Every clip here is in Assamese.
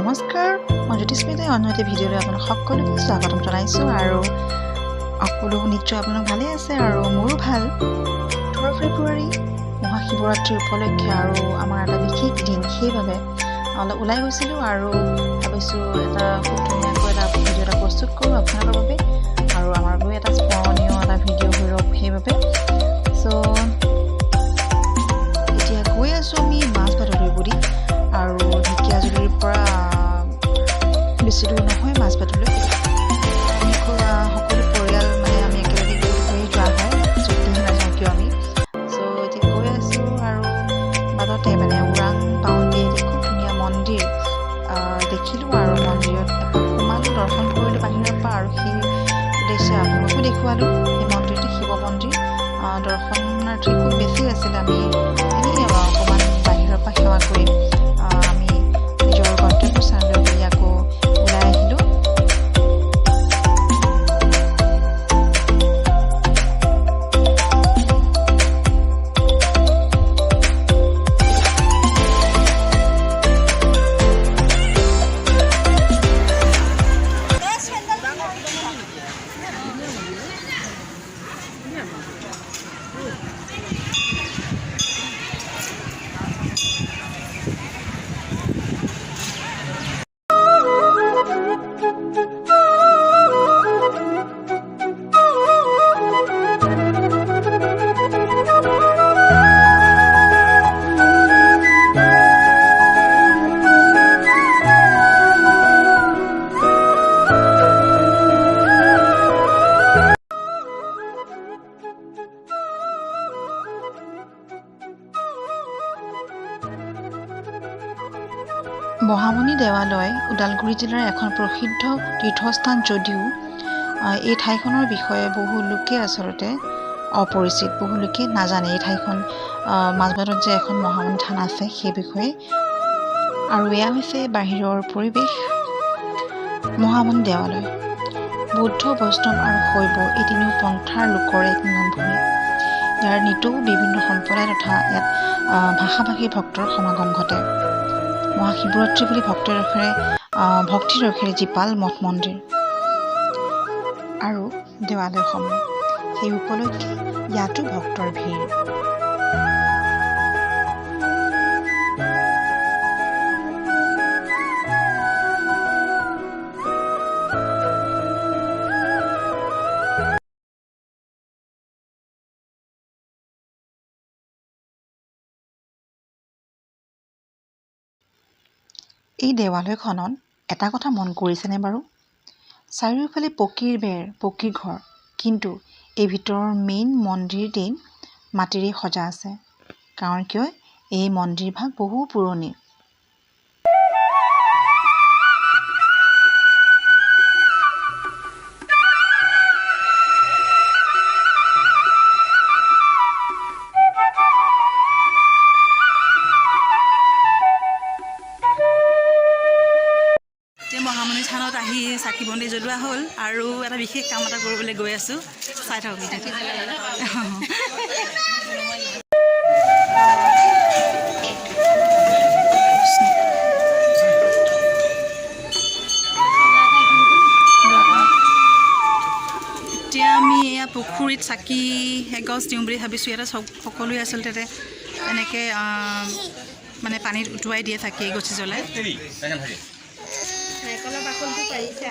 নমস্কাৰ মই জ্যোতিস্মিতাই অন্য এটা ভিডিঅ'লৈ আপোনালোক সকলোকে স্বাগতম জনাইছোঁ আৰু সকলো নিশ্চয় আপোনালোক ভালে আছে আৰু মোৰো ভাল 18 ফেব্ৰুৱাৰী মহাশিৱৰাত্ৰি উপলক্ষে আৰু আমাৰ এটা বিশেষ দিন সেইবাবে অলপ ওলাই গৈছিলোঁ আৰু ভাবিছোঁ এটা খুব ধুনীয়াকৈ এটা ভিডিঅ' এটা প্ৰস্তুত কৰোঁ আপোনালোকৰ বাবে আৰু আমাৰ বাবে এটা স্মৰণীয় এটা ভিডিঅ' হৈ ৰওক সেইবাবে চ' এতিয়া গৈ আছোঁ আমি মাজবাটলৈ বুলি আৰু ঢেকীয়াজুলিৰ পৰা বেছি দূৰ নহয় মাজবাটলৈ সকলো পৰিয়াল মানে আমি একেলগে গৈ যোৱা হয় য'তেই নাযাওঁ কিয় আমি চ' এতিয়া গৈ আছোঁ আৰু বাটতে মানে ওৰাং পাওঁতে খুব ধুনীয়া মন্দিৰ দেখিলোঁ আৰু মন্দিৰত সোমালোঁ দৰ্শন কৰিলোঁ বাহিৰৰ পৰা আৰু সেই উদ্দেশ্যে আপোনালোকো দেখুৱালোঁ এই মন্দিৰটো শিৱ মন্দিৰ দৰ্শনাৰ্থী খুব বেছি আছিলে আমি এনেই অকণমান বাহিৰৰ পৰা সেৱা কৰি আমি নিজৰ গন্তব্যস্থানলৈ বুলি আকৌ ওলাই আহিলোঁ মহামুনি দেৱালয় ওদালগুৰি জিলাৰ এখন প্ৰসিদ্ধ তীৰ্থস্থান যদিও এই ঠাইখনৰ বিষয়ে বহু লোকে আচলতে অপৰিচিত বহু লোকে নাজানে এই ঠাইখন মাজবাটত যে এখন মহামুনি থান আছে সেই বিষয়ে আৰু এয়া হৈছে বাহিৰৰ পৰিৱেশ মহামুনি দেৱালয় বৌদ্ধ বৈষ্ণৱ আৰু শৈৱ এই তিনিও পন্থাৰ লোকৰ এক মিলনভূমি ইয়াৰ নিতৌ বিভিন্ন সম্প্ৰদায় তথা ইয়াত ভাষাভাষী ভক্তৰ সমাগম ঘটে মহাশিৱৰাত্ৰি বুলি ভক্তিৰ ৰসেৰে জীপাল মঠ মন্দিৰ আৰু দেৱালয়সমূহ সেই উপলক্ষে ইয়াতো ভক্তৰ ভিৰ এই দেৱালয়খনত এটা কথা মন কৰিছেনে বাৰু চাৰিওফালে পকীৰ বেৰ পকীৰ ঘৰ কিন্তু এই ভিতৰৰ মেইন মন্দিৰটি মাটিৰে সজা আছে কাৰণ কিয় এই মন্দিৰভাগ বহু পুৰণি মহামুনি থানত আহি চাকি বন্তি জ্বলোৱা হ'ল আৰু এটা বিশেষ কাম এটা কৰিবলৈ গৈ আছোঁ চাই থাকক এতিয়া আমি এয়া পুখুৰীত চাকি এগছ দিওঁ বুলি ভাবিছোঁ ইয়াতে সকলোৱে আচলতে এনেকৈ মানে পানীত উটুৱাই দিয়ে চাকি এগছি জ্বলাই নাৰিকলৰ বাকলিটো পাৰিছা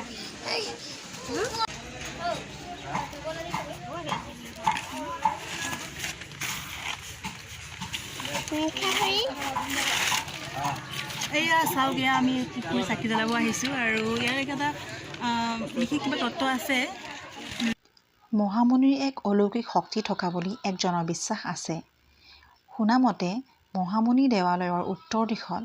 এয়া চাওক এয়া আমি পুখুৰী চাকি জ্বলাব আহিছোঁ আৰু ইয়াৰ এটা বিশেষ কিবা তত্ত্ব আছে মহামুনিৰ এক অলৌকিক শক্তি থকা বুলি এক জনবিশ্বাস আছে শুনামতে মহামুনি দেৱালয়ৰ উত্তৰ দিশত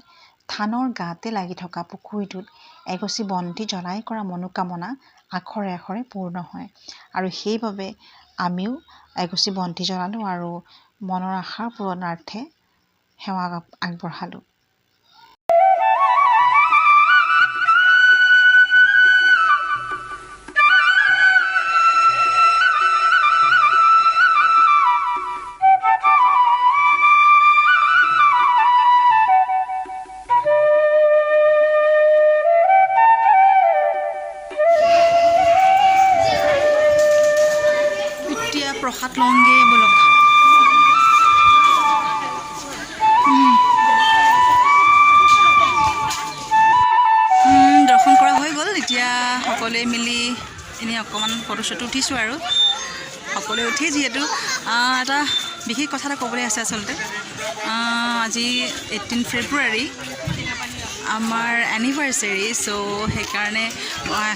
থানৰ গাতে লাগি থকা পুখুৰীটোত এগছি বন্তি জ্বলাই কৰা মনোকামনা আখৰে আখৰে পূৰ্ণ হয় আৰু সেইবাবে আমিও এগছি বন্তি জ্বলালোঁ আৰু মনৰ আশাৰ পূৰণাৰ্থে সেৱা আগবঢ়ালোঁ লওঁগৈ ব'লক। দৰ্শন কৰা হৈ গ'ল। এতিয়া সকলোৱে মিলি এনেই অকণমান ফটো চটো উঠিছোঁ আৰু সকলোৱে উঠি যিহেতু এটা বিশেষ কথা এটা ক'বলৈ আছে আচলতে। আজি 18 ফেব্ৰুৱাৰী আমাৰ এনিভাৰ্চেৰী। চ' সেইকাৰণে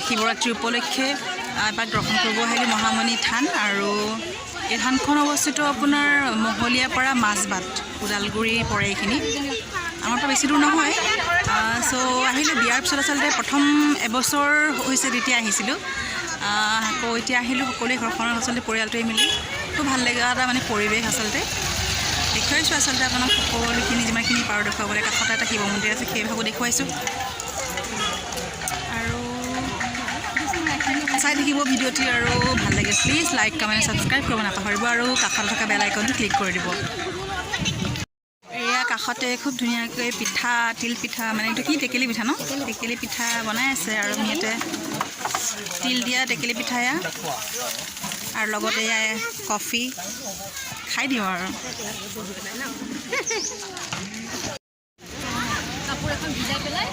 শিৱৰাত্ৰি উপলক্ষে এপাক দৰ্শন কৰিব আহিলোঁ মহামণি থান। আৰু এই থানখন অৱস্থিত আপোনাৰ মহলীয়াপাৰা মাজবাট, ওদালগুৰি পৰে এইখিনি, আমাৰ পৰা বেছি দূৰ নহয়। চ' আহিলোঁ বিয়াৰ পিছত আচলতে প্ৰথম এবছৰ হৈছে তেতিয়া আহিছিলোঁ। আকৌ এতিয়া আহিলোঁ সকলোৱে ঘৰখনত আচলতে পৰিয়ালটোৱে মিলি। খুব ভাল লগা এটা মানে পৰিৱেশ আচলতে। দেখুৱাইছোঁ আচলতে আপোনাক সকলোখিনি যিমানখিনি পাৰোঁ দেখুৱাবলৈ। কাষতে এটা শিৱ মন্দিৰ আছে, সেই ভাগো দেখুৱাইছোঁ। আৰু চাই থাকিব ভিডিঅ'টি আৰু ভাল লাগে। প্লিজ লাইক কমেণ্ট ছাবস্ক্ৰাইব কৰিব নাপাহৰিব আৰু কাষত থকা বেল আইকনটো ক্লিক কৰি দিব। এয়া কাষতে খুব ধুনীয়াকৈ পিঠা, তিল পিঠা, মানে এইটো কি টেকেলি পিঠা ন? টেকেলি পিঠা বনাই আছে আৰু ইয়াতে তিল দিয়া টেকেলি পিঠা এয়া, আৰু লগতে এয়া কফি খাই দিওঁ আৰু। কাপোৰ এখন ভিজাই পেলাই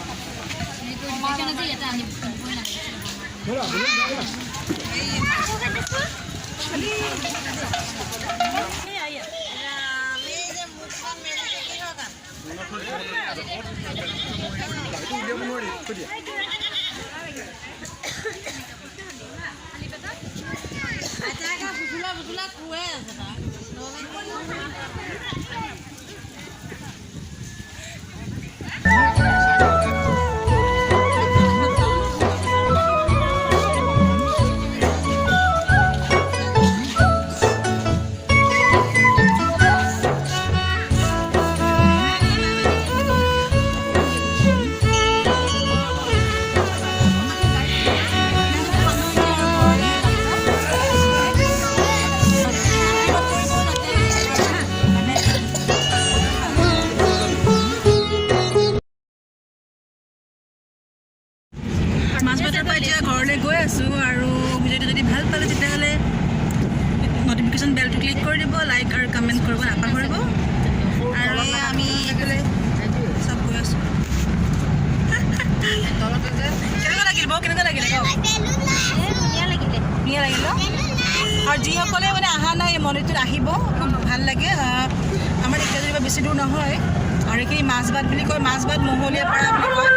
মাজবাটৰ পৰা এতিয়া ঘৰলৈ গৈ আছোঁ। আৰু ভিডিঅ'টো যদি ভাল পালে তেতিয়াহ'লে নটিফিকেশ্যন বেলটো ক্লিক কৰি দিব, লাইক আৰু কমেণ্ট কৰিব নাপাহৰিব। আৰু আমি এইফালে চব গৈ আছোঁ। কেনেকুৱা লাগিল বাৰু? কেনেকুৱা লাগিলে ধুনীয়া লাগিল। আৰু যিসকলে মানে অহা নাই এই মন্দিৰটোত আহিব, খুব ভাল লাগে। আমাৰ এতিয়া যেনিবা বেছি দূৰ নহয়। আৰু এইখিনি মাজবাট বুলি কয়, মাজবাট মহলীয়াপাৰা বুলি কয়।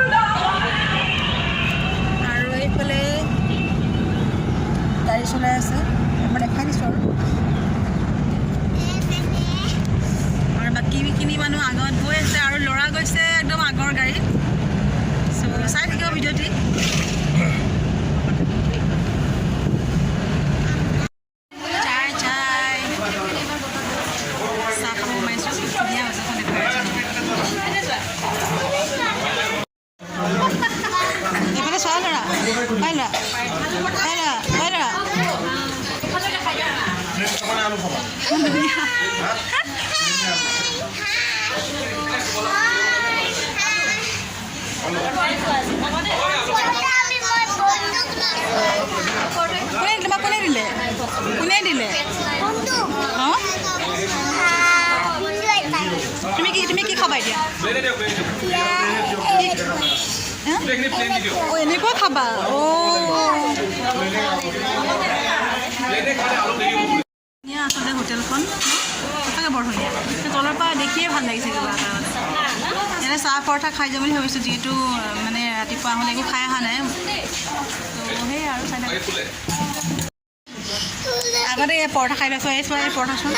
এইফালে গাড়ী চলাই আছে, এবাৰ দেখাই দিছোঁ আৰু বাকীখিনি মানুহ আগত গৈ আছে আৰু ল'ৰা গৈছে একদম আগৰ গাড়ীত। চ' চাই থাকিব ভিডিঅ'টি। চাই চাহ খাব সোমাইছোঁ। ধুনীয়া হৈছে এখন এইফালে চোৱা ল'ৰা, হয় ল'ৰা, কোনে দিলে? অঁ তুমি কি খাবা এতিয়া? এনেকুৱা খাবা? ধুনীয়া আচলতে হোটেলখন, সঁচাকৈ বৰ ধুনীয়া। তলৰ পৰা দেখিয়ে ভাল লাগিছে কিবা এটা। ইয়াতে চাহ পৰঠা খাই যাম বুলি ভাবিছোঁ, যিহেতু মানে ৰাতিপুৱা আহোঁতে একো খাই অহা নাই। ত' সেয়াই আৰু চাই থাকোঁ। আগতে এই পৰঠা খাই পাইছোঁ, এই পৰঠা চোন